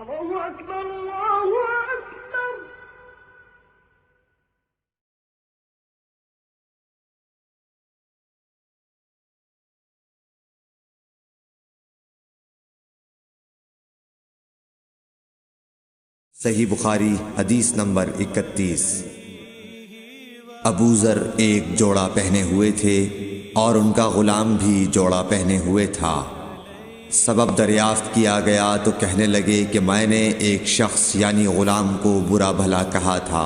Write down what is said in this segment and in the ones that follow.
الله أكبر الله أكبر. صحیح بخاری حدیث نمبر 31۔ ابو ذر ایک جوڑا پہنے ہوئے تھے اور ان کا غلام بھی جوڑا پہنے ہوئے تھا۔ سبب دریافت کیا گیا تو کہنے لگے کہ میں نے ایک شخص یعنی غلام کو برا بھلا کہا تھا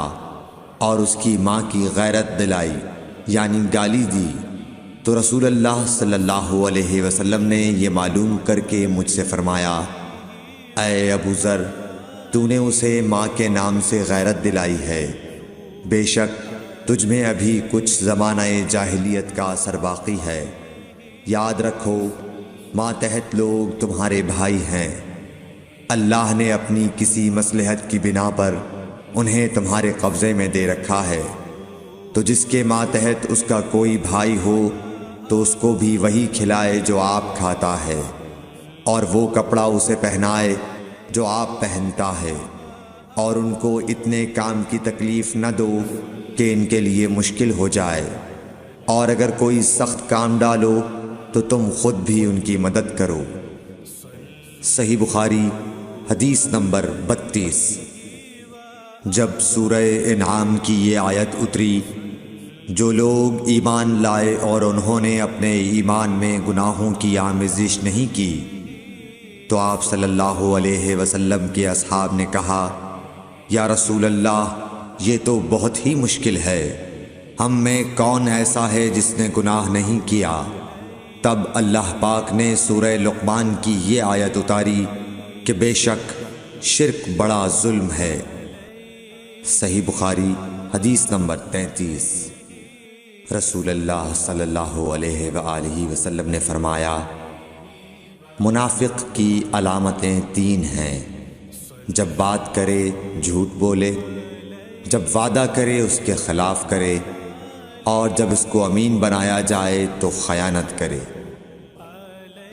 اور اس کی ماں کی غیرت دلائی یعنی گالی دی، تو رسول اللہ صلی اللہ علیہ وسلم نے یہ معلوم کر کے مجھ سے فرمایا، اے ابو ذر، تو نے اسے ماں کے نام سے غیرت دلائی ہے، بے شک تجھ میں ابھی کچھ زمانہ جاہلیت کا اثر باقی ہے۔ یاد رکھو ماتحت لوگ تمہارے بھائی ہیں، اللہ نے اپنی کسی مصلحت کی بنا پر انہیں تمہارے قبضے میں دے رکھا ہے، تو جس کے ماتحت اس کا کوئی بھائی ہو تو اس کو بھی وہی کھلائے جو آپ کھاتا ہے، اور وہ کپڑا اسے پہنائے جو آپ پہنتا ہے، اور ان کو اتنے کام کی تکلیف نہ دو کہ ان کے لیے مشکل ہو جائے، اور اگر کوئی سخت کام ڈالو تو تم خود بھی ان کی مدد کرو۔ صحیح بخاری حدیث نمبر 32۔ جب سورہ انعام کی یہ آیت اتری، جو لوگ ایمان لائے اور انہوں نے اپنے ایمان میں گناہوں کی آمیزش نہیں کی، تو آپ صلی اللہ علیہ وسلم کے اصحاب نے کہا، یا رسول اللہ، یہ تو بہت ہی مشکل ہے، ہم میں کون ایسا ہے جس نے گناہ نہیں کیا؟ تب اللہ پاک نے سورہ لقمان کی یہ آیت اتاری کہ بے شک شرک بڑا ظلم ہے۔ صحیح بخاری حدیث نمبر 33۔ رسول اللہ صلی اللہ علیہ وآلہ وسلم نے فرمایا، منافق کی علامتیں 3 ہیں، جب بات کرے جھوٹ بولے، جب وعدہ کرے اس کے خلاف کرے، اور جب اس کو امین بنایا جائے تو خیانت کرے۔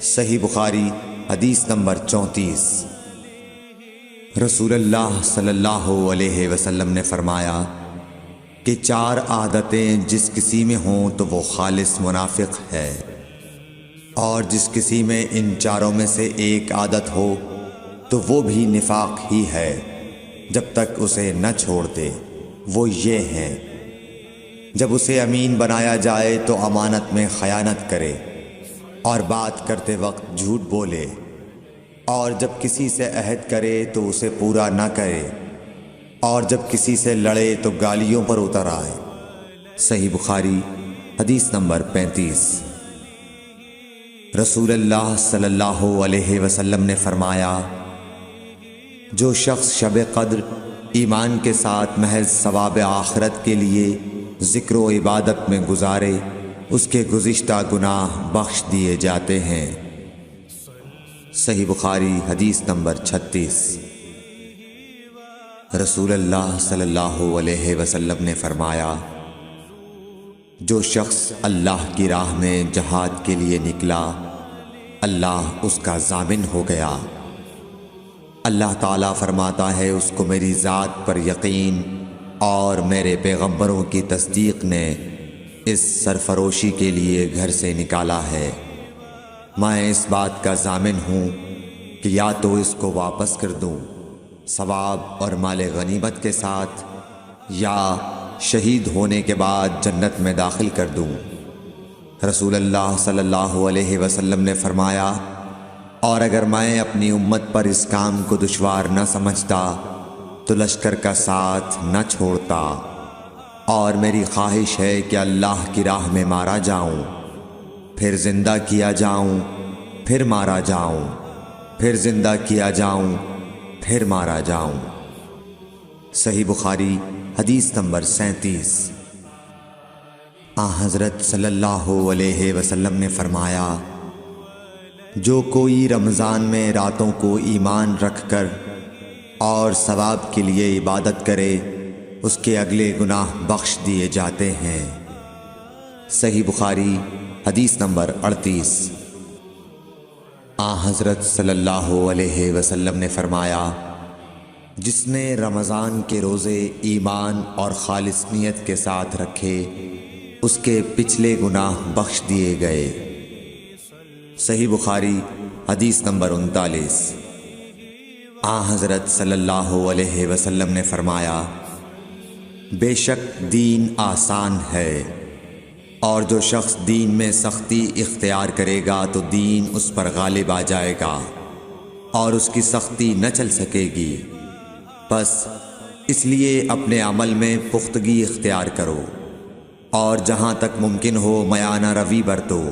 صحیح بخاری حدیث نمبر 34۔ رسول اللہ صلی اللہ علیہ وسلم نے فرمایا کہ 4 عادتیں جس کسی میں ہوں تو وہ خالص منافق ہے، اور جس کسی میں ان 4 میں سے ایک عادت ہو تو وہ بھی نفاق ہی ہے جب تک اسے نہ چھوڑ دے۔ وہ یہ ہیں، جب اسے امین بنایا جائے تو امانت میں خیانت کرے، اور بات کرتے وقت جھوٹ بولے، اور جب کسی سے عہد کرے تو اسے پورا نہ کرے، اور جب کسی سے لڑے تو گالیوں پر اتر آئے۔ صحیح بخاری حدیث نمبر 35۔ رسول اللہ صلی اللہ علیہ وسلم نے فرمایا، جو شخص شب قدر ایمان کے ساتھ محض ثواب آخرت کے لیے ذکر و عبادت میں گزارے، اس کے گزشتہ گناہ بخش دیے جاتے ہیں۔ صحیح بخاری حدیث نمبر 36۔ رسول اللہ صلی اللہ علیہ وسلم نے فرمایا، جو شخص اللہ کی راہ میں جہاد کے لیے نکلا، اللہ اس کا ضامن ہو گیا۔ اللہ تعالیٰ فرماتا ہے، اس کو میری ذات پر یقین اور میرے پیغمبروں کی تصدیق نے اس سرفروشی کے لیے گھر سے نکالا ہے۔ میں اس بات کا ضامن ہوں کہ یا تو اس کو واپس کر دوں ثواب اور مال غنیمت کے ساتھ، یا شہید ہونے کے بعد جنت میں داخل کر دوں۔ رسول اللہ صلی اللہ علیہ وسلم نے فرمایا، اور اگر میں اپنی امت پر اس کام کو دشوار نہ سمجھتا تو لشکر کا ساتھ نہ چھوڑتا، اور میری خواہش ہے کہ اللہ کی راہ میں مارا جاؤں، پھر زندہ کیا جاؤں، پھر مارا جاؤں، پھر زندہ کیا جاؤں، پھر مارا جاؤں۔ صحیح بخاری حدیث نمبر 37۔ حضرت صلی اللہ علیہ وسلم نے فرمایا، جو کوئی رمضان میں راتوں کو ایمان رکھ کر اور ثواب کے لیے عبادت کرے، اس کے اگلے گناہ بخش دیے جاتے ہیں۔ صحیح بخاری حدیث نمبر 38۔ حضرت صلی اللہ علیہ وسلم نے فرمایا، جس نے رمضان کے روزے ایمان اور خالص نیت کے ساتھ رکھے اس کے پچھلے گناہ بخش دیے گئے۔ صحیح بخاری حدیث نمبر 39۔ حضرت صلی اللہ علیہ وسلم نے فرمایا، بے شک دین آسان ہے، اور جو شخص دین میں سختی اختیار کرے گا تو دین اس پر غالب آ جائے گا اور اس کی سختی نہ چل سکے گی۔ بس اس لیے اپنے عمل میں پختگی اختیار کرو اور جہاں تک ممکن ہو میانہ روی برتو،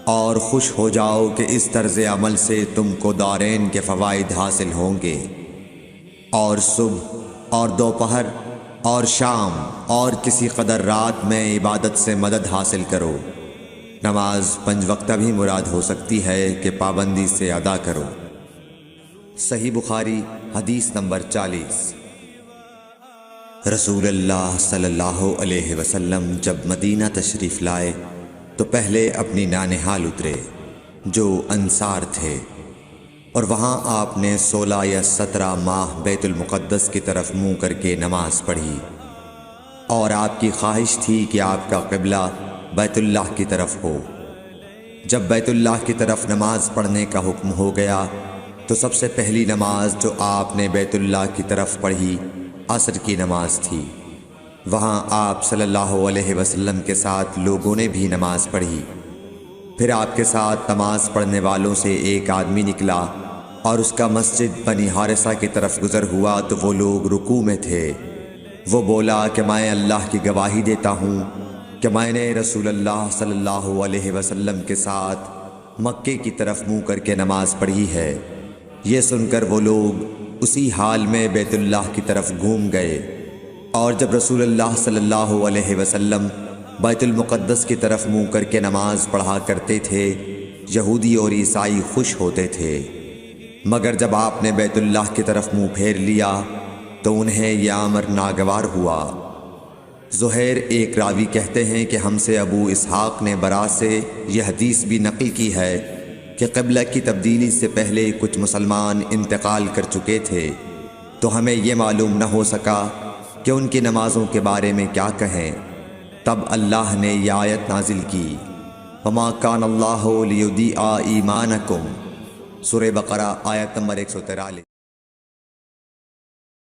اور خوش ہو جاؤ کہ اس طرز عمل سے تم کو دارین کے فوائد حاصل ہوں گے، اور صبح اور دوپہر اور شام اور کسی قدر رات میں عبادت سے مدد حاصل کرو۔ نماز 5 وقتہ بھی مراد ہو سکتی ہے کہ پابندی سے ادا کرو۔ صحیح بخاری حدیث نمبر 40۔ رسول اللہ صلی اللہ علیہ وسلم جب مدینہ تشریف لائے تو پہلے اپنی نانہال اترے جو انصار تھے، اور وہاں آپ نے 16 یا 17 ماہ بیت المقدس کی طرف منہ کر کے نماز پڑھی، اور آپ کی خواہش تھی کہ آپ کا قبلہ بیت اللہ کی طرف ہو۔ جب بیت اللہ کی طرف نماز پڑھنے کا حکم ہو گیا تو سب سے پہلی نماز جو آپ نے بیت اللہ کی طرف پڑھی عصر کی نماز تھی۔ وہاں آپ صلی اللہ علیہ وسلم کے ساتھ لوگوں نے بھی نماز پڑھی۔ پھر آپ کے ساتھ نماز پڑھنے والوں سے ایک آدمی نکلا اور اس کا مسجد بنی حارثہ کی طرف گزر ہوا تو وہ لوگ رکوع میں تھے۔ وہ بولا کہ میں اللہ کی گواہی دیتا ہوں کہ میں نے رسول اللہ صلی اللہ علیہ وسلم کے ساتھ مکے کی طرف منہ کر کے نماز پڑھی ہے۔ یہ سن کر وہ لوگ اسی حال میں بیت اللہ کی طرف گھوم گئے، اور جب رسول اللہ صلی اللہ علیہ وسلم بیت المقدس کی طرف منہ کر کے نماز پڑھا کرتے تھے، یہودی اور عیسائی خوش ہوتے تھے، مگر جب آپ نے بیت اللہ کی طرف منہ پھیر لیا تو انہیں یہ امر ناگوار ہوا۔ زہیر ایک راوی کہتے ہیں کہ ہم سے ابو اسحاق نے برا سے یہ حدیث بھی نقل کی ہے کہ قبلہ کی تبدیلی سے پہلے کچھ مسلمان انتقال کر چکے تھے، تو ہمیں یہ معلوم نہ ہو سکا کہ ان کی نمازوں کے بارے میں کیا کہیں۔ تب اللہ نے یہ آیت نازل کی، وَمَا كَانَ اللَّهُ لِيُضِيعَ إِيمَانَكُمْ، سورہ بقرہ آیت نمبر 143۔